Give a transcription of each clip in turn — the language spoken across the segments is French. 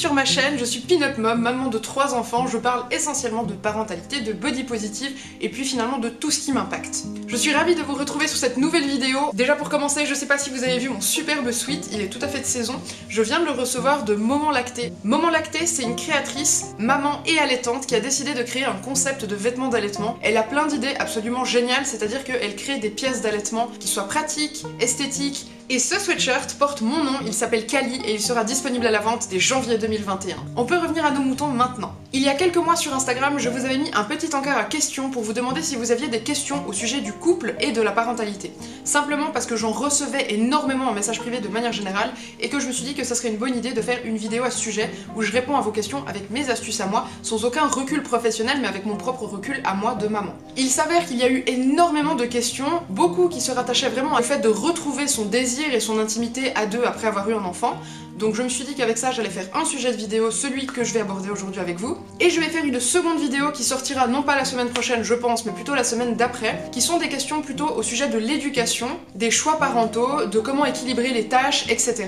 sur ma chaîne, je suis Pin-Up Mom, maman de 3 enfants, je parle essentiellement de parentalité, de body positive et puis finalement de tout ce qui m'impacte. Je suis ravie de vous retrouver sur cette nouvelle vidéo. Déjà pour commencer, je sais pas si vous avez vu mon superbe sweat, il est tout à fait de saison. Je viens de le recevoir de Moment Lacté. Moment Lacté, c'est une créatrice, maman et allaitante qui a décidé de créer un concept de vêtements d'allaitement. Elle a plein d'idées absolument géniales, c'est-à-dire qu'elle crée des pièces d'allaitement qui soient pratiques, esthétiques. Et ce sweatshirt porte mon nom, il s'appelle Kali et il sera disponible à la vente dès janvier 2021. On peut revenir à nos moutons maintenant. Il y a quelques mois sur Instagram, je vous avais mis un petit encart à questions pour vous demander si vous aviez des questions au sujet du couple et de la parentalité. Simplement parce que j'en recevais énormément en message privé de manière générale et que je me suis dit que ça serait une bonne idée de faire une vidéo à ce sujet où je réponds à vos questions avec mes astuces à moi, sans aucun recul professionnel mais avec mon propre recul à moi de maman. Il s'avère qu'il y a eu énormément de questions, beaucoup qui se rattachaient vraiment au fait de retrouver son désir et son intimité à deux après avoir eu un enfant. Donc je me suis dit qu'avec ça j'allais faire un sujet de vidéo, celui que je vais aborder aujourd'hui avec vous. Et je vais faire une seconde vidéo qui sortira non pas la semaine prochaine je pense, mais plutôt la semaine d'après, qui sont des questions plutôt au sujet de l'éducation, des choix parentaux, de comment équilibrer les tâches, etc.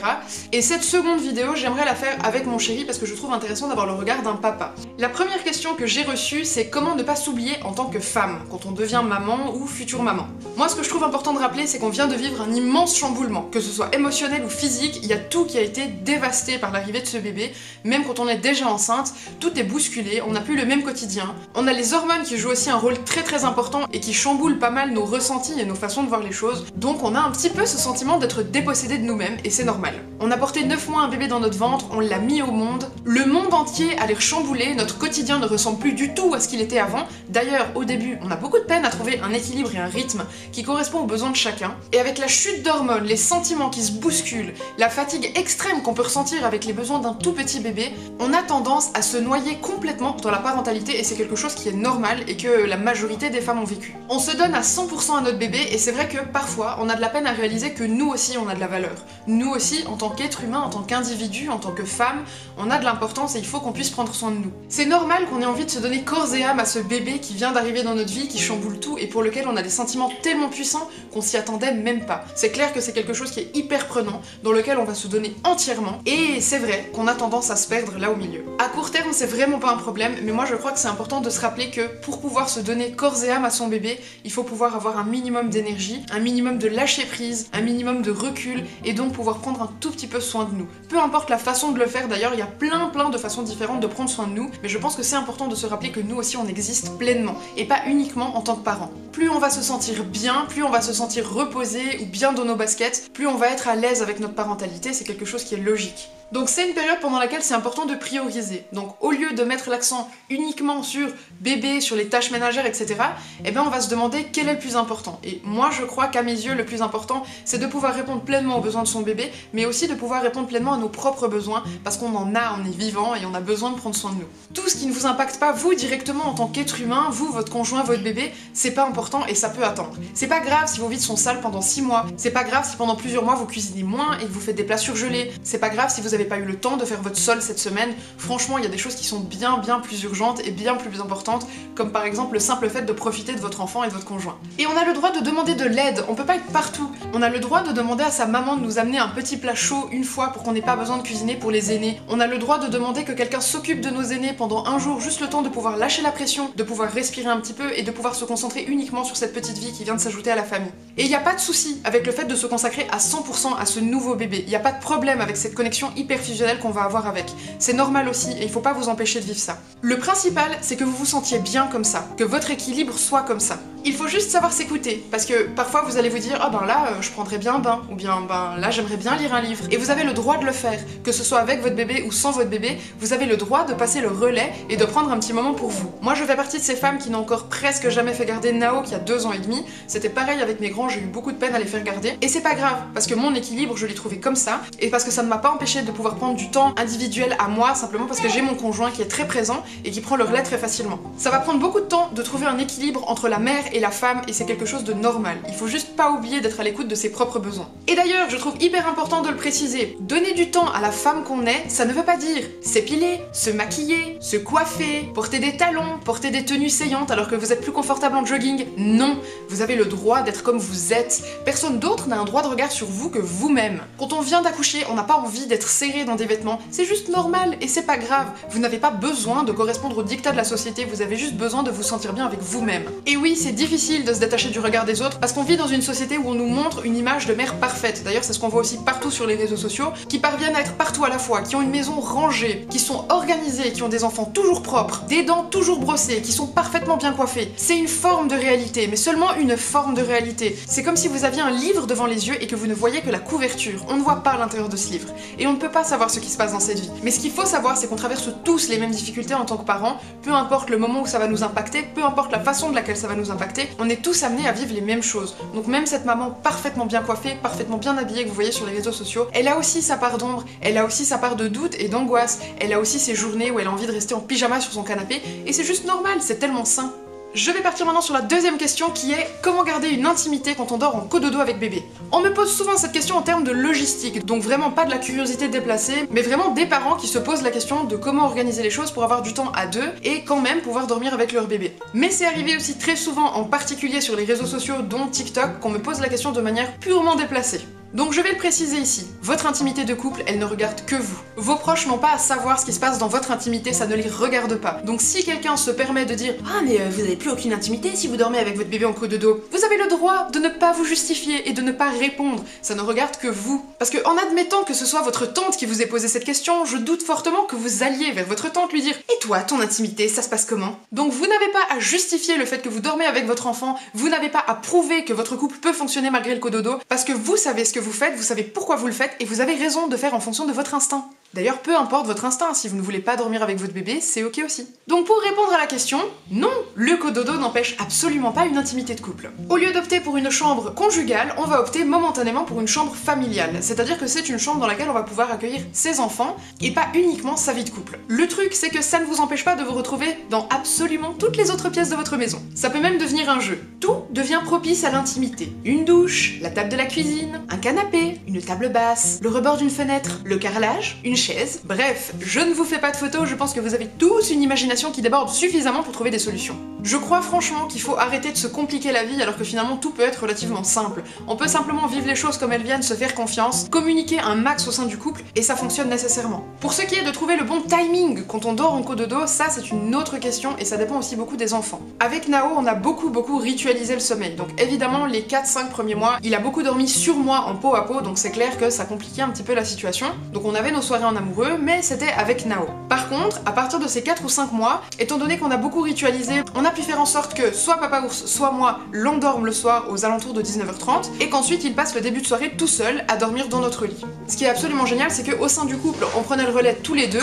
Et cette seconde vidéo j'aimerais la faire avec mon chéri parce que je trouve intéressant d'avoir le regard d'un papa. La première question que j'ai reçue c'est comment ne pas s'oublier en tant que femme, quand on devient maman ou future maman. Moi ce que je trouve important de rappeler c'est qu'on vient de vivre un immense chamboulement, que ce soit émotionnel ou physique, il y a tout qui a été dévasté par l'arrivée de ce bébé, même quand on est déjà enceinte, tout est bousculé, on n'a plus le même quotidien. On a les hormones qui jouent aussi un rôle très important et qui chamboulent pas mal nos ressentis et nos façons de voir les choses, donc on a un petit peu ce sentiment d'être dépossédé de nous-mêmes et c'est normal. On a porté 9 mois un bébé dans notre ventre, on l'a mis au monde, le monde entier a l'air chamboulé, notre quotidien ne ressemble plus du tout à ce qu'il était avant. D'ailleurs, au début, on a beaucoup de peine à trouver un équilibre et un rythme qui correspond aux besoins de chacun, et avec la chute d'hormones, les sentiments qui se bousculent, la fatigue extrême qu'on peut ressentir avec les besoins d'un tout petit bébé, on a tendance à se noyer complètement dans la parentalité et c'est quelque chose qui est normal et que la majorité des femmes ont vécu. On se donne à 100% à notre bébé et c'est vrai que parfois on a de la peine à réaliser que nous aussi on a de la valeur. Nous aussi en tant qu'être humain, en tant qu'individu, en tant que femme, on a de l'importance et il faut qu'on puisse prendre soin de nous. C'est normal qu'on ait envie de se donner corps et âme à ce bébé qui vient d'arriver dans notre vie, qui chamboule tout et pour lequel on a des sentiments tellement puissants qu'on s'y attendait même pas. C'est clair que c'est quelque chose qui est hyper prenant, dans lequel on va se donner entièrement. Et c'est vrai qu'on a tendance à se perdre là au milieu. À court terme, c'est vraiment pas un problème, mais moi je crois que c'est important de se rappeler que pour pouvoir se donner corps et âme à son bébé, il faut pouvoir avoir un minimum d'énergie, un minimum de lâcher prise, un minimum de recul, et donc pouvoir prendre un tout petit peu soin de nous. Peu importe la façon de le faire, d'ailleurs, il y a plein de façons différentes de prendre soin de nous, mais je pense que c'est important de se rappeler que nous aussi on existe pleinement, et pas uniquement en tant que parents. Plus on va se sentir bien, plus on va se sentir reposé ou bien dans nos baskets, plus on va être à l'aise avec notre parentalité, c'est quelque chose qui est logique. Donc c'est une période pendant laquelle c'est important de prioriser. Donc au lieu de mettre l'accent uniquement sur bébé, sur les tâches ménagères, etc., eh ben on va se demander quel est le plus important. Et moi je crois qu'à mes yeux le plus important c'est de pouvoir répondre pleinement aux besoins de son bébé, mais aussi de pouvoir répondre pleinement à nos propres besoins, parce qu'on en a, on est vivant et on a besoin de prendre soin de nous. Tout ce qui ne vous impacte pas vous directement en tant qu'être humain, vous, votre conjoint, votre bébé, c'est pas important et ça peut attendre. C'est pas grave si vos vides sont sales pendant 6 mois, c'est pas grave si pendant plusieurs mois vous cuisinez moins et que vous faites des plats surgelés, c'est pas grave si vous avez pas eu le temps de faire votre sol cette semaine. Franchement, il y a des choses qui sont bien plus urgentes et bien plus importantes, comme par exemple le simple fait de profiter de votre enfant et de votre conjoint. Et on a le droit de demander de l'aide, on peut pas être partout. On a le droit de demander à sa maman de nous amener un petit plat chaud une fois pour qu'on n'ait pas besoin de cuisiner pour les aînés. On a le droit de demander que quelqu'un s'occupe de nos aînés pendant un jour, juste le temps de pouvoir lâcher la pression, de pouvoir respirer un petit peu et de pouvoir se concentrer uniquement sur cette petite vie qui vient de s'ajouter à la famille. Et il n'y a pas de souci avec le fait de se consacrer à 100% à ce nouveau bébé. Il n'y a pas de problème avec cette connexion hyper fusionnelle qu'on va avoir avec. C'est normal aussi et il faut pas vous empêcher de vivre ça. Le principal, c'est que vous vous sentiez bien comme ça, que votre équilibre soit comme ça. Il faut juste savoir s'écouter, parce que parfois vous allez vous dire ah ben là je prendrais bien un bain, ou bien ben là j'aimerais bien lire un livre. Et vous avez le droit de le faire, que ce soit avec votre bébé ou sans votre bébé, vous avez le droit de passer le relais et de prendre un petit moment pour vous. Moi je fais partie de ces femmes qui n'ont encore presque jamais fait garder Nao qui a 2 ans et demi. C'était pareil avec mes grands, j'ai eu beaucoup de peine à les faire garder. Et c'est pas grave, parce que mon équilibre je l'ai trouvé comme ça, et parce que ça ne m'a pas empêché de pouvoir prendre du temps individuel à moi, simplement parce que j'ai mon conjoint qui est très présent et qui prend le relais très facilement. Ça va prendre beaucoup de temps de trouver un équilibre entre la mère et la femme et c'est quelque chose de normal. Il faut juste pas oublier d'être à l'écoute de ses propres besoins. Et d'ailleurs, je trouve hyper important de le préciser, donner du temps à la femme qu'on est, ça ne veut pas dire s'épiler, se maquiller, se coiffer, porter des talons, porter des tenues saillantes alors que vous êtes plus confortable en jogging. Non, vous avez le droit d'être comme vous êtes. Personne d'autre n'a un droit de regard sur vous que vous-même. Quand on vient d'accoucher, on n'a pas envie d'être serré dans des vêtements, c'est juste normal et c'est pas grave. Vous n'avez pas besoin de correspondre aux dictats de la société, vous avez juste besoin de vous sentir bien avec vous-même. Et oui, c'est difficile de se détacher du regard des autres parce qu'on vit dans une société où on nous montre une image de mère parfaite. D'ailleurs, c'est ce qu'on voit aussi partout sur les réseaux sociaux, qui parviennent à être partout à la fois, qui ont une maison rangée, qui sont organisés, qui ont des enfants toujours propres, des dents toujours brossées, qui sont parfaitement bien coiffés. C'est une forme de réalité, mais seulement une forme de réalité. C'est comme si vous aviez un livre devant les yeux et que vous ne voyez que la couverture. On ne voit pas l'intérieur de ce livre. Et on ne peut pas savoir ce qui se passe dans cette vie. Mais ce qu'il faut savoir, c'est qu'on traverse tous les mêmes difficultés en tant que parents, peu importe le moment où ça va nous impacter, peu importe la façon de laquelle ça va nous impacter, on est tous amenés à vivre les mêmes choses. Donc même cette maman parfaitement bien coiffée, parfaitement bien habillée que vous voyez sur les réseaux sociaux, elle a aussi sa part d'ombre, elle a aussi sa part de doute et d'angoisse, elle a aussi ses journées où elle a envie de rester en pyjama sur son canapé, et c'est juste normal, c'est tellement sain. Je vais partir maintenant sur la deuxième question qui est comment garder une intimité quand on dort en cododo avec bébé. On me pose souvent cette question en termes de logistique, donc vraiment pas de la curiosité déplacée, mais vraiment des parents qui se posent la question de comment organiser les choses pour avoir du temps à deux et quand même pouvoir dormir avec leur bébé. Mais c'est arrivé aussi très souvent, en particulier sur les réseaux sociaux dont TikTok, qu'on me pose la question de manière purement déplacée. Donc je vais le préciser ici, votre intimité de couple, elle ne regarde que vous. Vos proches n'ont pas à savoir ce qui se passe dans votre intimité, ça ne les regarde pas. Donc si quelqu'un se permet de dire « Ah mais vous n'avez plus aucune intimité si vous dormez avec votre bébé en cododo », vous avez le droit de ne pas vous justifier et de ne pas répondre, ça ne regarde que vous. Parce que en admettant que ce soit votre tante qui vous ait posé cette question, je doute fortement que vous alliez vers votre tante lui dire « Et toi, ton intimité, ça se passe comment ?» Donc vous n'avez pas à justifier le fait que vous dormez avec votre enfant, vous n'avez pas à prouver que votre couple peut fonctionner malgré le cododo, parce que vous savez ce que vous faites, vous savez pourquoi vous le faites et vous avez raison de faire en fonction de votre instinct. D'ailleurs, peu importe votre instinct, si vous ne voulez pas dormir avec votre bébé, c'est ok aussi. Donc pour répondre à la question, non, le cododo n'empêche absolument pas une intimité de couple. Au lieu d'opter pour une chambre conjugale, on va opter momentanément pour une chambre familiale, c'est-à-dire que c'est une chambre dans laquelle on va pouvoir accueillir ses enfants et pas uniquement sa vie de couple. Le truc, c'est que ça ne vous empêche pas de vous retrouver dans absolument toutes les autres pièces de votre maison. Ça peut même devenir un jeu. Tout devient propice à l'intimité. Une douche, la table de la cuisine, un canapé, une table basse, le rebord d'une fenêtre, le carrelage, une chaise. Bref, je ne vous fais pas de photos, je pense que vous avez tous une imagination qui déborde suffisamment pour trouver des solutions. Je crois franchement qu'il faut arrêter de se compliquer la vie alors que finalement tout peut être relativement simple. On peut simplement vivre les choses comme elles viennent, se faire confiance, communiquer un max au sein du couple et ça fonctionne nécessairement. Pour ce qui est de trouver le bon timing quand on dort en cododo, ça c'est une autre question et ça dépend aussi beaucoup des enfants. Avec Nao, on a beaucoup ritualisé le sommeil. Donc évidemment, les 4-5 premiers mois, il a beaucoup dormi sur moi en peau à peau, donc c'est clair que ça compliquait un petit peu la situation. Donc on avait nos soirées en amoureux, mais c'était avec Nao. Par contre, à partir de ces 4 ou 5 mois, étant donné qu'on a beaucoup ritualisé, on a pu faire en sorte que soit Papa Ours, soit moi l'endorme le soir aux alentours de 19h30 et qu'ensuite il passe le début de soirée tout seul à dormir dans notre lit. Ce qui est absolument génial, c'est qu'au sein du couple, on prenait le relais tous les deux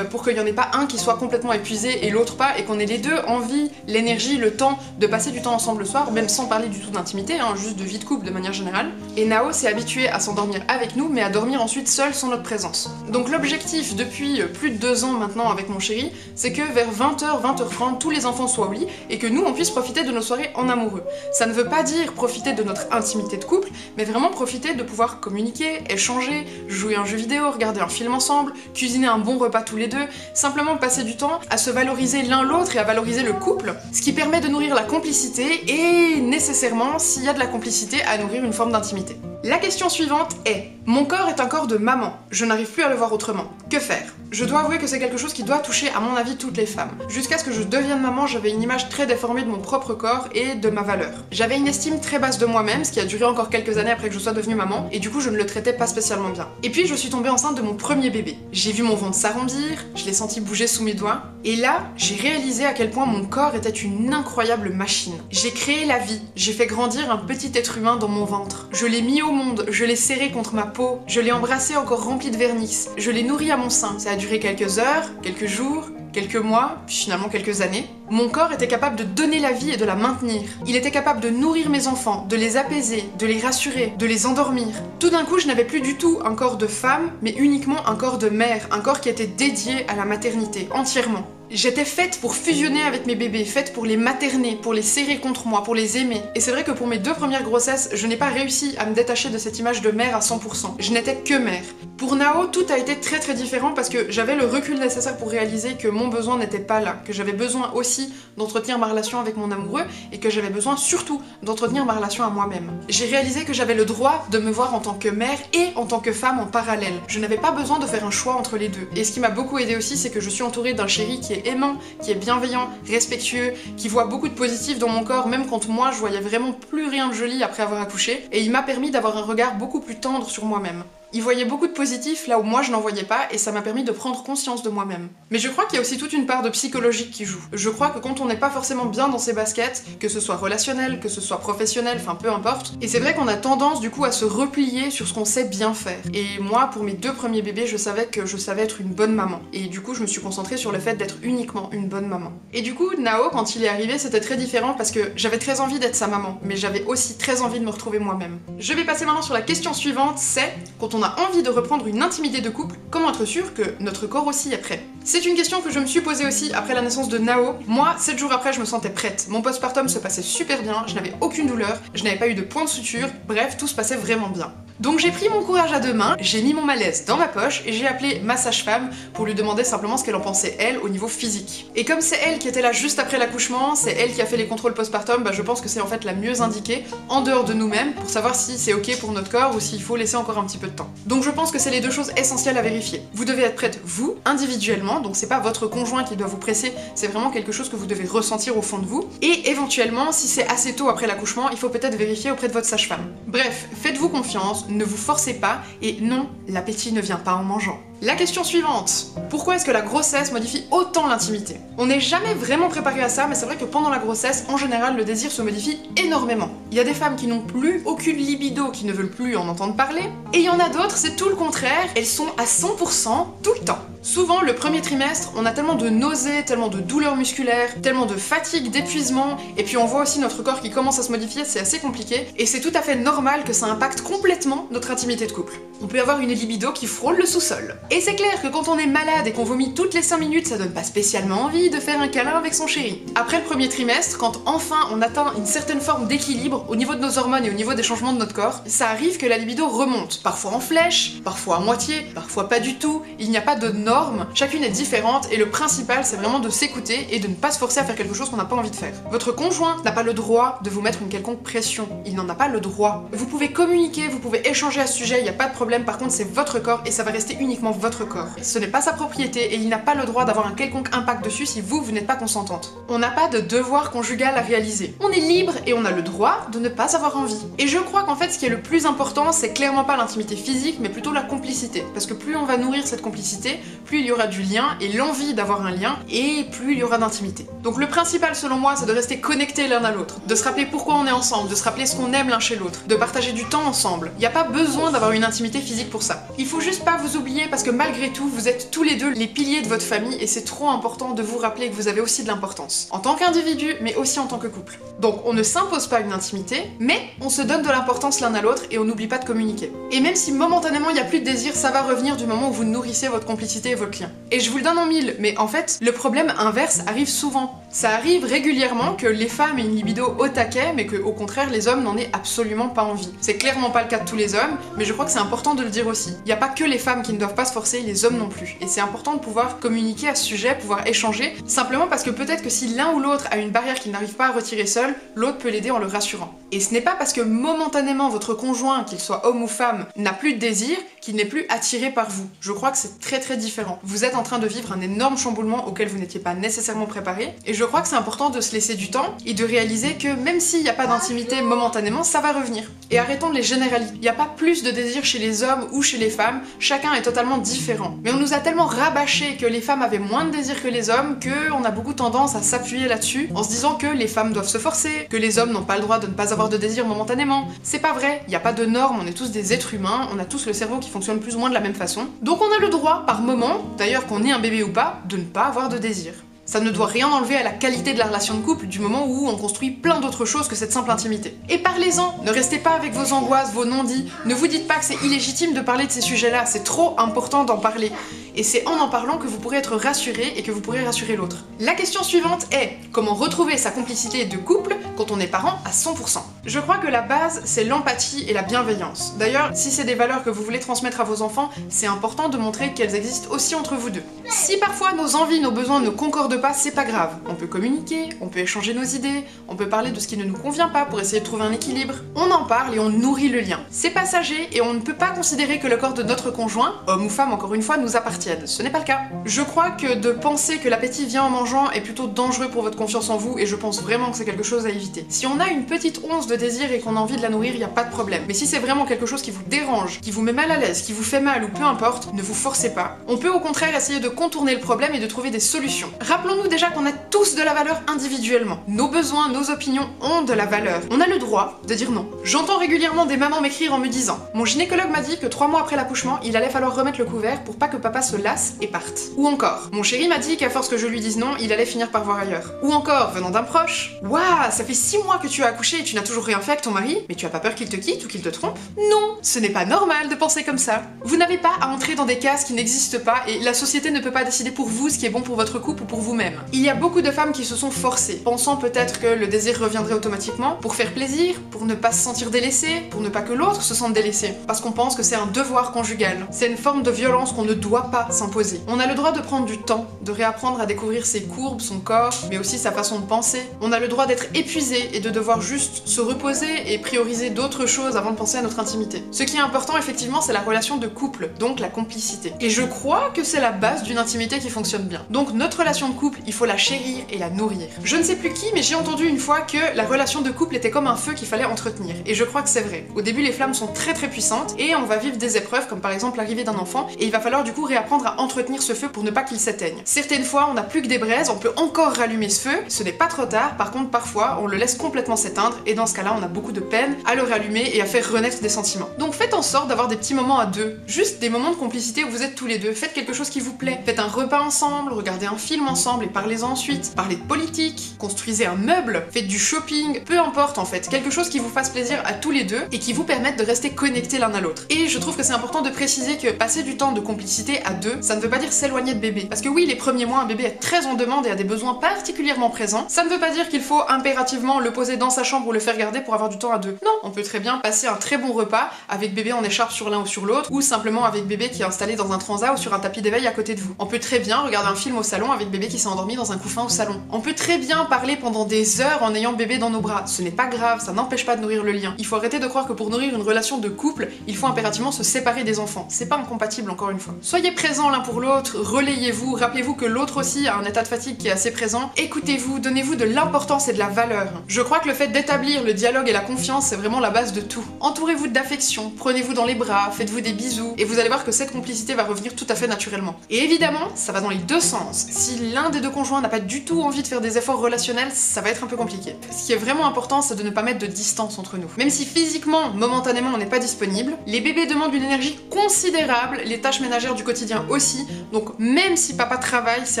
pour qu'il n'y en ait pas un qui soit complètement épuisé et l'autre pas, et qu'on ait les deux envie, l'énergie, le temps de passer du temps ensemble le soir, même sans parler du tout d'intimité, hein, juste de vie de couple de manière générale. Et Nao s'est habitué à s'endormir avec nous, mais à dormir ensuite seul sans notre présence. Donc l'objectif depuis plus de 2 ans maintenant avec mon chéri, c'est que vers 20h, 20h30, tous les enfants soient au lit et que nous on puisse profiter de nos soirées en amoureux. Ça ne veut pas dire profiter de notre intimité de couple, mais vraiment profiter de pouvoir communiquer, échanger, jouer à un jeu vidéo, regarder un film ensemble, cuisiner un bon repas tous les deux, simplement passer du temps à se valoriser l'un l'autre et à valoriser le couple, ce qui permet de nourrir la complicité et nécessairement, s'il y a de la complicité, à nourrir une forme d'intimité. La question suivante est: mon corps est un corps de maman, je n'arrive plus à le voir autrement. Que faire? Je dois avouer que c'est quelque chose qui doit toucher à mon avis toutes les femmes. Jusqu'à ce que je devienne maman, j'avais une image très déformée de mon propre corps et de ma valeur. J'avais une estime très basse de moi-même, ce qui a duré encore quelques années après que je sois devenue maman, et du coup je ne le traitais pas spécialement bien. Et puis je suis tombée enceinte de mon premier bébé. J'ai vu mon ventre s'arrondir, je l'ai senti bouger sous mes doigts, et là j'ai réalisé à quel point mon corps était une incroyable machine. J'ai créé la vie, j'ai fait grandir un petit être humain dans mon ventre. Je l'ai mis au monde, je l'ai serré contre ma peau, je l'ai embrassé encore rempli de vernix, je l'ai nourri à mon sein. Ça a duré quelques heures, quelques jours, quelques mois, puis finalement quelques années. Mon corps était capable de donner la vie et de la maintenir. Il était capable de nourrir mes enfants, de les apaiser, de les rassurer, de les endormir. Tout d'un coup, je n'avais plus du tout un corps de femme, mais uniquement un corps de mère, un corps qui était dédié à la maternité, entièrement. J'étais faite pour fusionner avec mes bébés, faite pour les materner, pour les serrer contre moi, pour les aimer. Et c'est vrai que pour mes 2 premières grossesses, je n'ai pas réussi à me détacher de cette image de mère à 100%. Je n'étais que mère. Pour Nao, tout a été très différent parce que j'avais le recul nécessaire pour réaliser que mon besoin n'était pas là, que j'avais besoin aussi d'entretenir ma relation avec mon amoureux et que j'avais besoin surtout d'entretenir ma relation à moi-même. J'ai réalisé que j'avais le droit de me voir en tant que mère et en tant que femme en parallèle. Je n'avais pas besoin de faire un choix entre les deux. Et ce qui m'a beaucoup aidé aussi, c'est que je suis entourée d'un chéri qui est aimant, qui est bienveillant, respectueux, qui voit beaucoup de positif dans mon corps, même quand moi je voyais vraiment plus rien de joli après avoir accouché, et il m'a permis d'avoir un regard beaucoup plus tendre sur moi-même. Il voyait beaucoup de positif là où moi je n'en voyais pas et ça m'a permis de prendre conscience de moi-même. Mais je crois qu'il y a aussi toute une part de psychologique qui joue. Je crois que quand on n'est pas forcément bien dans ses baskets, que ce soit relationnel, que ce soit professionnel, enfin peu importe, et c'est vrai qu'on a tendance du coup à se replier sur ce qu'on sait bien faire. Et moi, pour mes 2 premiers bébés, je savais que je savais être une bonne maman. Et du coup, je me suis concentrée sur le fait d'être uniquement une bonne maman. Et du coup, Nao, quand il est arrivé, c'était très différent parce que j'avais très envie d'être sa maman, mais j'avais aussi très envie de me retrouver moi-même. Je vais passer maintenant sur la question suivante, c'est quand on a envie de reprendre une intimité de couple, comment être sûr que notre corps aussi est prêt? C'est une question que je me suis posée aussi après la naissance de Nao. Moi, 7 jours après, je me sentais prête. Mon postpartum se passait super bien, je n'avais aucune douleur, je n'avais pas eu de point de suture, bref, tout se passait vraiment bien. Donc j'ai pris mon courage à 2 mains, j'ai mis mon malaise dans ma poche et j'ai appelé ma sage-femme pour lui demander simplement ce qu'elle en pensait elle au niveau physique. Et comme c'est elle qui était là juste après l'accouchement, c'est elle qui a fait les contrôles postpartum, bah je pense que c'est en fait la mieux indiquée en dehors de nous-mêmes pour savoir si c'est ok pour notre corps ou s'il faut laisser encore un petit peu de temps. Donc je pense que c'est les 2 choses essentielles à vérifier. Vous devez être prête vous, individuellement, donc c'est pas votre conjoint qui doit vous presser, c'est vraiment quelque chose que vous devez ressentir au fond de vous. Et éventuellement, si c'est assez tôt après l'accouchement, il faut peut-être vérifier auprès de votre sage-femme. Bref, faites-vous confiance, ne vous forcez pas, et non, l'appétit ne vient pas en mangeant. La question suivante. Pourquoi est-ce que la grossesse modifie autant l'intimité? On n'est jamais vraiment préparé à ça, mais c'est vrai que pendant la grossesse, en général, le désir se modifie énormément. Il y a des femmes qui n'ont plus aucune libido, qui ne veulent plus en entendre parler, et il y en a d'autres, c'est tout le contraire, elles sont à 100% tout le temps. Souvent, le premier trimestre, on a tellement de nausées, tellement de douleurs musculaires, tellement de fatigue, d'épuisement, et puis on voit aussi notre corps qui commence à se modifier, c'est assez compliqué, et c'est tout à fait normal que ça impacte complètement notre intimité de couple. On peut avoir une libido qui frôle le sous-sol. Et c'est clair que quand on est malade et qu'on vomit toutes les 5 minutes, ça donne pas spécialement envie de faire un câlin avec son chéri. Après le premier trimestre, quand enfin on atteint une certaine forme d'équilibre au niveau de nos hormones et au niveau des changements de notre corps, ça arrive que la libido remonte. Parfois en flèche, parfois à moitié, parfois pas du tout, il n'y a pas de normes, chacune est différente et le principal c'est vraiment de s'écouter et de ne pas se forcer à faire quelque chose qu'on n'a pas envie de faire. Votre conjoint n'a pas le droit de vous mettre une quelconque pression, il n'en a pas le droit. Vous pouvez communiquer, vous pouvez échanger à ce sujet, il n'y a pas de problème, par contre c'est votre corps et ça va rester uniquement votre corps. Ce n'est pas sa propriété et il n'a pas le droit d'avoir un quelconque impact dessus si vous n'êtes pas consentante. On n'a pas de devoir conjugal à réaliser. On est libre et on a le droit de ne pas avoir envie. Et je crois qu'en fait ce qui est le plus important c'est clairement pas l'intimité physique mais plutôt la complicité. Parce que plus on va nourrir cette complicité, plus il y aura du lien et l'envie d'avoir un lien et plus il y aura d'intimité. Donc le principal selon moi c'est de rester connectés l'un à l'autre, de se rappeler pourquoi on est ensemble, de se rappeler ce qu'on aime l'un chez l'autre, de partager du temps ensemble. Il n'y a pas besoin d'avoir une intimité physique pour ça. Il faut juste pas vous oublier parce que malgré tout vous êtes tous les deux les piliers de votre famille et c'est trop important de vous rappeler que vous avez aussi de l'importance. En tant qu'individu mais aussi en tant que couple. Donc on ne s'impose pas une intimité mais on se donne de l'importance l'un à l'autre et on n'oublie pas de communiquer. Et même si momentanément il n'y a plus de désir, ça va revenir du moment où vous nourrissez votre complicité et votre lien. Et je vous le donne en mille, mais en fait, le problème inverse arrive souvent. Ça arrive régulièrement que les femmes aient une libido au taquet, mais que au contraire les hommes n'en aient absolument pas envie. C'est clairement pas le cas de tous les hommes, mais je crois que c'est important de le dire aussi. Il n'y a pas que les femmes qui ne doivent pas se forcer, les hommes non plus. Et c'est important de pouvoir communiquer à ce sujet, pouvoir échanger, simplement parce que peut-être que si l'un ou l'autre a une barrière qu'il n'arrive pas à retirer seul, l'autre peut l'aider en le rassurant. Et ce n'est pas parce que momentanément votre conjoint, qu'il soit homme ou femme, n'a plus de désir, qu'il n'est plus attiré par vous. Je crois que c'est très différent. Vous êtes en train de vivre un énorme chamboulement auquel vous n'étiez pas nécessairement préparé, et je crois que c'est important de se laisser du temps et de réaliser que même s'il n'y a pas d'intimité momentanément, ça va revenir. Et arrêtons de les généraliser. Il n'y a pas plus de désir chez les hommes ou chez les femmes, chacun est totalement différent. Mais on nous a tellement rabâché que les femmes avaient moins de désir que les hommes qu'on a beaucoup tendance à s'appuyer là-dessus en se disant que les femmes doivent se forcer, que les hommes n'ont pas le droit de ne pas avoir de désir momentanément. C'est pas vrai, il n'y a pas de normes, on est tous des êtres humains, on a tous le cerveau qui fonctionne plus ou moins de la même façon. Donc on a le droit, par moment, d'ailleurs qu'on ait un bébé ou pas, de ne pas avoir de désir. Ça ne doit rien enlever à la qualité de la relation de couple du moment où on construit plein d'autres choses que cette simple intimité. Et parlez-en, ne restez pas avec vos angoisses, vos non-dits, ne vous dites pas que c'est illégitime de parler de ces sujets-là, c'est trop important d'en parler. et c'est en parlant que vous pourrez être rassuré et que vous pourrez rassurer l'autre. La question suivante est comment retrouver sa complicité de couple quand on est parent à 100%. Je crois que la base, c'est l'empathie et la bienveillance. D'ailleurs, si c'est des valeurs que vous voulez transmettre à vos enfants, c'est important de montrer qu'elles existent aussi entre vous deux. Si parfois nos envies, nos besoins ne concordent pas, c'est pas grave. On peut communiquer, on peut échanger nos idées, on peut parler de ce qui ne nous convient pas pour essayer de trouver un équilibre. On en parle et on nourrit le lien. C'est passager et on ne peut pas considérer que le corps de notre conjoint, homme ou femme encore une fois, nous appartienne. Ce n'est pas le cas. Je crois que de penser que l'appétit vient en mangeant est plutôt dangereux pour votre confiance en vous et je pense vraiment que c'est quelque chose à éviter. Si on a une petite once de désir et qu'on a envie de la nourrir, il n'y a pas de problème. Mais si c'est vraiment quelque chose qui vous dérange, qui vous met mal à l'aise, qui vous fait mal ou peu importe, ne vous forcez pas. On peut au contraire essayer de contourner le problème et de trouver des solutions. Rappelons-nous déjà qu'on a tous de la valeur individuellement. Nos besoins, nos opinions ont de la valeur. On a le droit de dire non. J'entends régulièrement des mamans m'écrire en me disant « Mon gynécologue m'a dit que 3 mois après l'accouchement, il allait falloir remettre le couvert pour pas que papa se lasse et parte. » Ou encore « Mon chéri m'a dit qu'à force que je lui dise non, il allait finir par voir ailleurs. » Ou encore, venant d'un proche « Waouh, ça fait 6 mois que tu as accouché et tu n'as toujours rien fait avec ton mari, mais tu as pas peur qu'il te quitte ou qu'il te trompe? » Non, ce n'est pas normal de penser comme ça. Vous n'avez pas à entrer dans des cases qui n'existent pas et la société ne peut pas décider pour vous ce qui est bon pour votre couple ou pour vous-même. Il y a beaucoup de femmes qui se sont forcées, pensant peut-être que le désir reviendrait automatiquement, pour faire plaisir, pour ne pas se sentir délaissé, pour ne pas que l'autre se sente délaissé, parce qu'on pense que c'est un devoir conjugal. C'est une forme de violence qu'on ne doit pas s'imposer. On a le droit de prendre du temps, de réapprendre à découvrir ses courbes, son corps, mais aussi sa façon de penser. On a le droit d'être épuisé et de devoir juste se reposer et prioriser d'autres choses avant de penser à notre intimité. Ce qui est important effectivement, c'est la relation de couple, donc la complicité. Et je crois que c'est la base d'une intimité qui fonctionne bien. Donc notre relation de couple, il faut la chérir et la nourrir. Je ne sais plus qui, mais j'ai entendu une fois que la relation de couple était comme un feu qu'il fallait entretenir. Et je crois que c'est vrai. Au début, les flammes sont très puissantes et on va vivre des épreuves comme par exemple l'arrivée d'un enfant et il va falloir du coup réapprendre à entretenir ce feu pour ne pas qu'il s'éteigne. Certaines fois, on n'a plus que des braises, on peut encore rallumer ce feu, ce n'est pas trop tard. Par contre, parfois, on le laisse complètement s'éteindre et dans ce cas-là, on a beaucoup de peine à le rallumer et à faire renaître des sentiments. Donc faites en sorte d'avoir des petits moments à deux, juste des moments de complicité où vous êtes tous les deux. Faites quelque chose qui vous plaît. Faites un repas ensemble, regardez un film ensemble et parlez-en ensuite. Parlez de politique, construisez un meuble, faites du shopping, peu importe en fait, quelque chose qui vous fasse plaisir à tous les deux et qui vous permette de rester connectés l'un à l'autre. Et je trouve que c'est important de préciser que passer du temps de complicité à deux, ça ne veut pas dire s'éloigner de bébé. Parce que oui, les premiers mois, un bébé est très en demande et a des besoins particulièrement présents. Ça ne veut pas dire qu'il faut impérativement le poser dans sa chambre ou le faire garder pour avoir du temps à deux. Non, on peut très bien passer un très bon repas avec bébé en écharpe sur l'un ou sur l'autre, ou simplement avec bébé qui est installé dans un transat ou sur un tapis d'éveil à côté de vous. On peut très bien regarder un film au salon avec bébé qui s'est endormi dans un couffin au salon. On peut très bien parler pendant des heures en ayant bébé dans nos bras. Ce n'est pas grave, ça n'empêche pas de nourrir le lien. Il faut arrêter de croire que pour nourrir une relation de couple, il faut impérativement se séparer des enfants. C'est pas incompatible encore une fois. Soyez présents l'un pour l'autre, relayez-vous, rappelez-vous que l'autre aussi a un état de fatigue qui est assez présent. Écoutez-vous, donnez-vous de l'importance et de la valeur. Je crois que le fait d'établir le dialogue et la confiance, c'est vraiment la base de tout. Entourez-vous d'affection, prenez-vous dans les bras, faites-vous des bisous, et vous allez voir que cette complicité va revenir tout à fait naturellement. Et évidemment, ça va dans les deux sens. Si l'un des deux conjoints n'a pas du tout envie de faire des efforts relationnels, ça va être un peu compliqué. Ce qui est vraiment important, c'est de ne pas mettre de distance entre nous. Même si physiquement, momentanément, on n'est pas disponible, les bébés demandent une énergie considérable, les tâches ménagères du quotidien aussi, donc même si papa travaille, c'est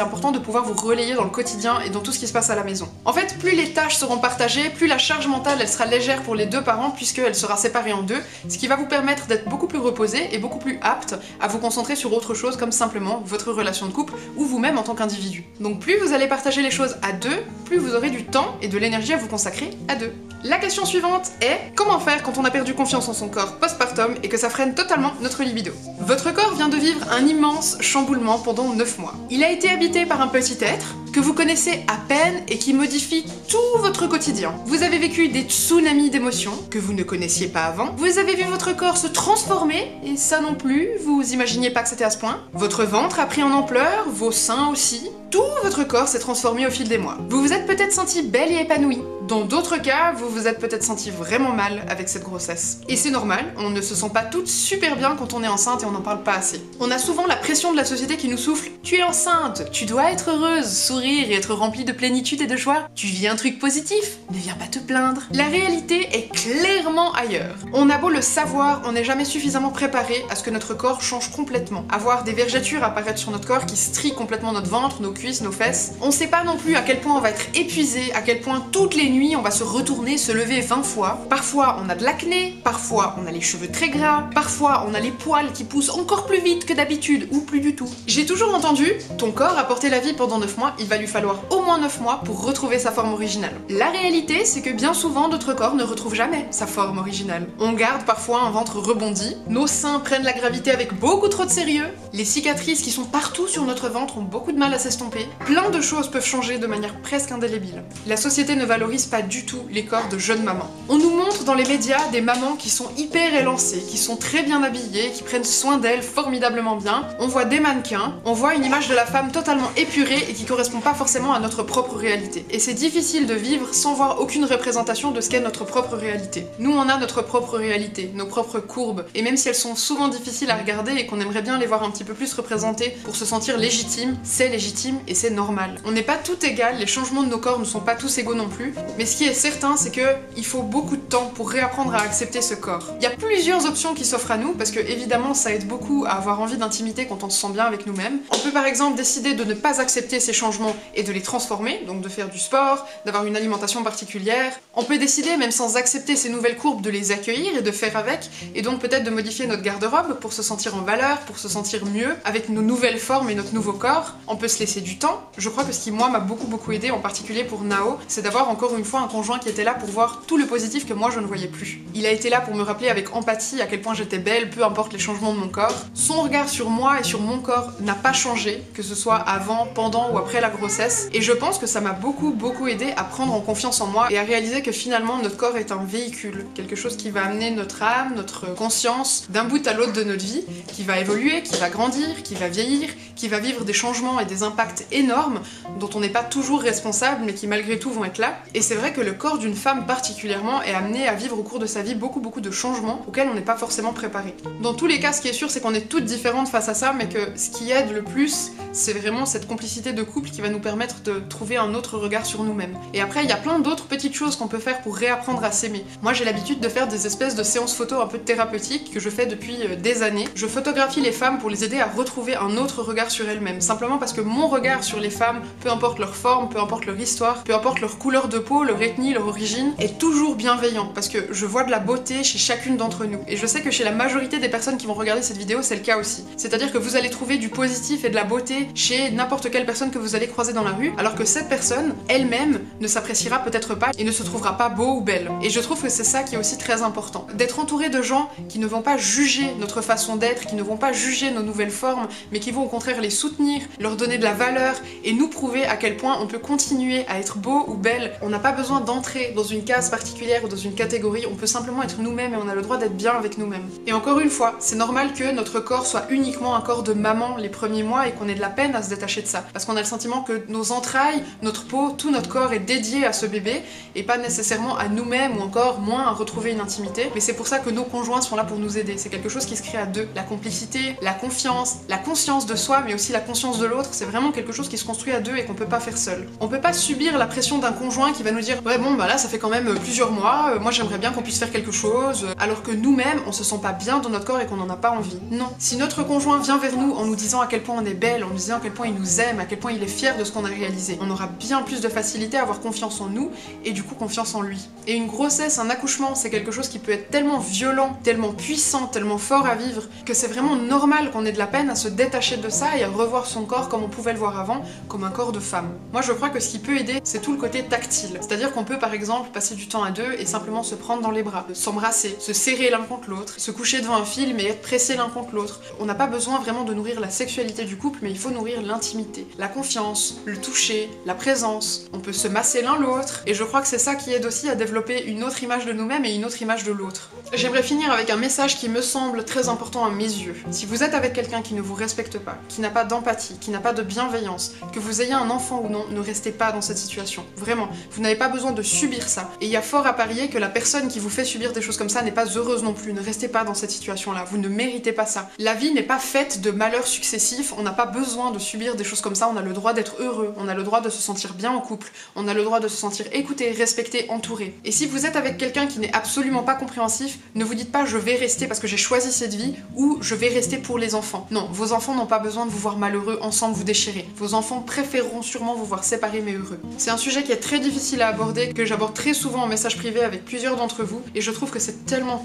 important de pouvoir vous relayer dans le quotidien et dans tout ce qui se passe à la maison. En fait, plus les tâches seront partagées, plus la charge mentale elle sera légère pour les deux parents puisqu'elle sera séparée en deux, ce qui va vous permettre d'être beaucoup plus reposé et beaucoup plus apte à vous concentrer sur autre chose comme simplement votre relation de couple ou vous-même en tant qu'individu. Donc plus vous allez partager les choses à deux, plus vous aurez du temps et de l'énergie à vous consacrer à deux. La question suivante est comment faire quand on a perdu confiance en son corps postpartum et que ça freine totalement notre libido? Votre corps vient de vivre un immense chamboulement pendant 9 mois. Il a été habité par un petit être que vous connaissez à peine et qui modifie tout votre quotidien. Vous avez vécu des tsunamis d'émotions que vous ne connaissiez pas avant. Vous avez vu votre corps se transformer et ça non plus, vous imaginiez pas que c'était à ce point. Votre ventre a pris en ampleur, vos seins aussi. Tout votre corps s'est transformé au fil des mois. Vous vous êtes peut-être senti belle et épanouie. Dans d'autres cas, vous vous êtes peut-être senti vraiment mal avec cette grossesse. Et c'est normal, on ne se sent pas toutes super bien quand on est enceinte et on n'en parle pas assez. On a souvent la pression de la société qui nous souffle « Tu es enceinte, tu dois être heureuse, sourire sourire et être rempli de plénitude et de joie, tu vis un truc positif, ne viens pas te plaindre. La réalité est clairement ailleurs. On a beau le savoir, on n'est jamais suffisamment préparé à ce que notre corps change complètement. Avoir des vergetures apparaître sur notre corps qui strient complètement notre ventre, nos cuisses, nos fesses. On sait pas non plus à quel point on va être épuisé, à quel point toutes les nuits on va se retourner, se lever 20 fois. Parfois on a de l'acné, parfois on a les cheveux très gras, parfois on a les poils qui poussent encore plus vite que d'habitude, ou plus du tout. J'ai toujours entendu, ton corps a porté la vie pendant 9 mois, il va lui falloir au moins 9 mois pour retrouver sa forme originale. La réalité, c'est que bien souvent notre corps ne retrouve jamais sa forme originale. On garde parfois un ventre rebondi, nos seins prennent la gravité avec beaucoup trop de sérieux, les cicatrices qui sont partout sur notre ventre ont beaucoup de mal à s'estomper, plein de choses peuvent changer de manière presque indélébile. La société ne valorise pas du tout les corps de jeunes mamans. On nous montre dans les médias des mamans qui sont hyper élancées, qui sont très bien habillées, qui prennent soin d'elles formidablement bien. On voit des mannequins, on voit une image de la femme totalement épurée et qui correspond pas forcément à notre propre réalité. Et c'est difficile de vivre sans voir aucune représentation de ce qu'est notre propre réalité. Nous, on a notre propre réalité, nos propres courbes, et même si elles sont souvent difficiles à regarder et qu'on aimerait bien les voir un petit peu plus représentées pour se sentir légitime, c'est légitime et c'est normal. On n'est pas tout égal, les changements de nos corps ne sont pas tous égaux non plus, mais ce qui est certain, c'est que il faut beaucoup de temps pour réapprendre à accepter ce corps. Il y a plusieurs options qui s'offrent à nous, parce que évidemment ça aide beaucoup à avoir envie d'intimité quand on se sent bien avec nous-mêmes. On peut par exemple décider de ne pas accepter ces changements et de les transformer, donc de faire du sport, d'avoir une alimentation particulière. On peut décider, même sans accepter ces nouvelles courbes, de les accueillir et de faire avec, et donc peut-être de modifier notre garde-robe pour se sentir en valeur, pour se sentir mieux avec nos nouvelles formes et notre nouveau corps. On peut se laisser du temps. Je crois que ce qui moi m'a beaucoup aidé, en particulier pour Nao, c'est d'avoir encore une fois un conjoint qui était là pour voir tout le positif que moi je ne voyais plus. Il a été là pour me rappeler avec empathie à quel point j'étais belle, peu importe les changements de mon corps. Son regard sur moi et sur mon corps n'a pas changé, que ce soit avant, pendant ou après la grossesse, et je pense que ça m'a beaucoup aidé à prendre en confiance en moi et à réaliser que finalement notre corps est un véhicule, quelque chose qui va amener notre âme, notre conscience d'un bout à l'autre de notre vie, qui va évoluer, qui va grandir, qui va vieillir, qui va vivre des changements et des impacts énormes dont on n'est pas toujours responsable mais qui malgré tout vont être là. Et c'est vrai que le corps d'une femme particulièrement est amené à vivre au cours de sa vie beaucoup de changements auxquels on n'est pas forcément préparé. Dans tous les cas, ce qui est sûr, c'est qu'on est toutes différentes face à ça, mais que ce qui aide le plus, c'est vraiment cette complicité de couple qui va nous permettre de trouver un autre regard sur nous-mêmes. Et après, il y a plein d'autres petites choses qu'on peut faire pour réapprendre à s'aimer. Moi, j'ai l'habitude de faire des espèces de séances photos un peu thérapeutiques que je fais depuis des années. Je photographie les femmes pour les aider à retrouver un autre regard sur elles-mêmes, simplement parce que mon regard sur les femmes, peu importe leur forme, peu importe leur histoire, peu importe leur couleur de peau, leur ethnie, leur origine, est toujours bienveillant, parce que je vois de la beauté chez chacune d'entre nous. Et je sais que chez la majorité des personnes qui vont regarder cette vidéo, c'est le cas aussi. C'est-à-dire que vous allez trouver du positif et de la beauté chez n'importe quelle personne que vous allez croiser dans la rue, alors que cette personne, elle-même, ne s'appréciera peut-être pas et ne se trouvera pas beau ou belle. Et je trouve que c'est ça qui est aussi très important. D'être entouré de gens qui ne vont pas juger notre façon d'être, qui ne vont pas juger nos nouvelles formes, mais qui vont au contraire les soutenir, leur donner de la valeur et nous prouver à quel point on peut continuer à être beau ou belle. On n'a pas besoin d'entrer dans une case particulière ou dans une catégorie, on peut simplement être nous-mêmes et on a le droit d'être bien avec nous-mêmes. Et encore une fois, c'est normal que notre corps soit uniquement un corps de maman les premiers mois et qu'on ait de la peine à se détacher de ça. Parce qu'on a le sentiment que nos entrailles, notre peau, tout notre corps est dédié à ce bébé et pas nécessairement à nous-mêmes ou encore moins à retrouver une intimité. Mais c'est pour ça que nos conjoints sont là pour nous aider. C'est quelque chose qui se crée à deux. La complicité, la confiance, la conscience de soi mais aussi la conscience de l'autre, c'est vraiment quelque chose qui se construit à deux et qu'on peut pas faire seul. On peut pas subir la pression d'un conjoint qui va nous dire ouais bon bah là ça fait quand même plusieurs mois, moi j'aimerais bien qu'on puisse faire quelque chose, alors que nous-mêmes on se sent pas bien dans notre corps et qu'on en a pas envie. Non. Si notre conjoint vient vers nous en nous disant à quel point on est belle, en nous disant à quel point il nous aime, à quel point il est fier de ce qu'on a réalisé, on aura bien plus de facilité à avoir confiance en nous et du coup confiance en lui. Et une grossesse, un accouchement, c'est quelque chose qui peut être tellement violent, tellement puissant, tellement fort à vivre, que c'est vraiment normal qu'on ait de la peine à se détacher de ça et à revoir son corps comme on pouvait le voir avant, comme un corps de femme. Moi je crois que ce qui peut aider, c'est tout le côté tactile. C'est-à-dire qu'on peut par exemple passer du temps à deux et simplement se prendre dans les bras, s'embrasser, se serrer l'un contre l'autre, se coucher devant un film et être pressés l'un contre l'autre. On n'a pas besoin vraiment de nourrir la sexualité du couple, mais il faut nourrir l'intimité, la confiance, le toucher, la présence. On peut se masser l'un l'autre, et je crois que c'est ça qui aide aussi à développer une autre image de nous-mêmes et une autre image de l'autre. J'aimerais finir avec un message qui me semble très important à mes yeux. Si vous êtes avec quelqu'un quelqu'un qui ne vous respecte pas, qui n'a pas d'empathie, qui n'a pas de bienveillance, que vous ayez un enfant ou non, ne restez pas dans cette situation. Vraiment, vous n'avez pas besoin de subir ça. Et il y a fort à parier que la personne qui vous fait subir des choses comme ça n'est pas heureuse non plus. Ne restez pas dans cette situation-là, vous ne méritez pas ça. La vie n'est pas faite de malheurs successifs, on n'a pas besoin de subir des choses comme ça, on a le droit d'être heureux, on a le droit de se sentir bien en couple, on a le droit de se sentir écouté, respecté, entouré. Et si vous êtes avec quelqu'un qui n'est absolument pas compréhensif, ne vous dites pas je vais rester parce que j'ai choisi cette vie ou je vais rester pour les enfants. Non, vos enfants n'ont pas besoin de vous voir malheureux ensemble vous déchirer. Vos enfants préféreront sûrement vous voir séparés mais heureux. C'est un sujet qui est très difficile à aborder, que j'aborde très souvent en message privé avec plusieurs d'entre vous, et je trouve que c'est tellement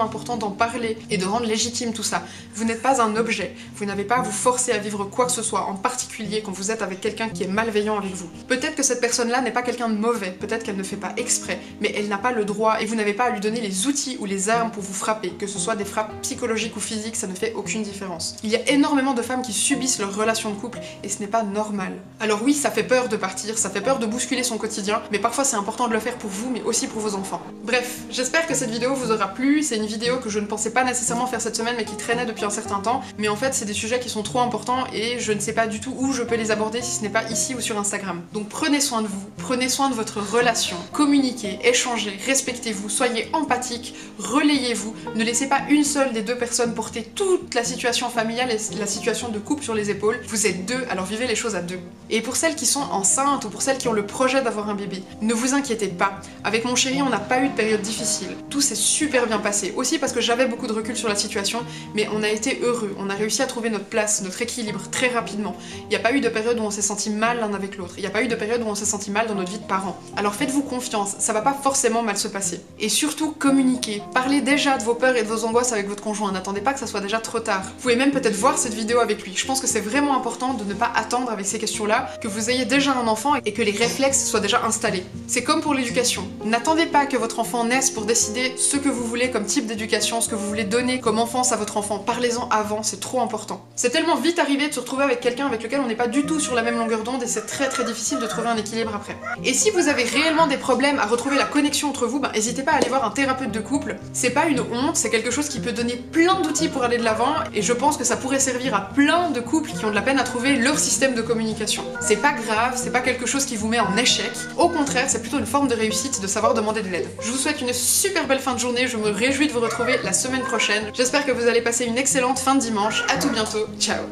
important d'en parler et de rendre légitime tout ça. Vous n'êtes pas un objet, vous n'avez pas à vous forcer à vivre quoi que ce soit, en particulier quand vous êtes avec quelqu'un qui est malveillant avec vous. Peut-être que cette personne-là n'est pas quelqu'un de mauvais, peut-être qu'elle ne fait pas exprès, mais elle n'a pas le droit et vous n'avez pas à lui donner les outils ou les armes pour vous frapper, que ce soit des frappes psychologiques ou physiques, ça ne fait aucune différence. Il y a énormément de femmes qui subissent leur relation de couple et ce n'est pas normal. Alors oui, ça fait peur de partir, ça fait peur de bousculer son quotidien, mais parfois c'est important de le faire pour vous, mais aussi pour vos enfants. Bref, j'espère que cette vidéo vous aura plu, c'est une vidéo que je ne pensais pas nécessairement faire cette semaine mais qui traînait depuis un certain temps, mais en fait c'est des sujets qui sont trop importants et je ne sais pas du tout où je peux les aborder si ce n'est pas ici ou sur Instagram. Donc prenez soin de vous, prenez soin de votre relation, communiquez, échangez, respectez-vous, soyez empathique, relayez-vous, ne laissez pas une seule des deux personnes porter toute la situation familiale et la situation de couple sur les épaules. Vous êtes deux, alors vivez les choses à deux. Et pour celles qui sont enceintes ou pour celles qui ont le projet d'avoir un bébé, ne vous inquiétez pas. Avec mon chéri, on n'a pas eu de période difficile. Tout s'est super bien passé. Aussi parce que j'avais beaucoup de recul sur la situation, mais on a été heureux. On a réussi à trouver notre place, notre équilibre très rapidement. Il n'y a pas eu de période où on s'est senti mal l'un avec l'autre. Il n'y a pas eu de période où on s'est senti mal dans notre vie de parents. Alors faites-vous confiance, ça va pas forcément mal se passer. Et surtout, communiquez. Parlez déjà de vos peurs et de vos angoisses avec votre conjoint. N'attendez pas que ça soit déjà trop tard. Vous pouvez même peut-être voir cette vidéo avec lui. Je pense que c'est vraiment important de ne pas attendre avec ces questions-là, que vous ayez déjà un enfant et que les réflexes soient déjà installés. C'est comme pour l'éducation. N'attendez pas que votre enfant naisse pour décider ce que vous voulez comme type d'éducation, ce que vous voulez donner comme enfance à votre enfant. Parlez-en avant, c'est trop important. C'est tellement vite arrivé de se retrouver avec quelqu'un avec lequel on n'est pas du tout sur la même longueur d'onde et c'est très difficile de trouver un équilibre après. Et si vous avez réellement des problèmes à retrouver la connexion entre vous, n'hésitez pas à aller voir un thérapeute de couple. C'est pas une honte, c'est quelque chose qui peut donner plein d'outils pour aller de l'avant et je pense que ça pourrait servir à plein de couples qui ont de la peine à trouver leur système de communication. C'est pas grave, c'est pas quelque chose qui vous met en échec. Au contraire, c'est plutôt une forme de réussite de savoir demander de l'aide. Je vous souhaite une super belle fin de journée, je me réjouis de vous retrouver la semaine prochaine. J'espère que vous allez passer une excellente fin de dimanche. À tout bientôt, ciao.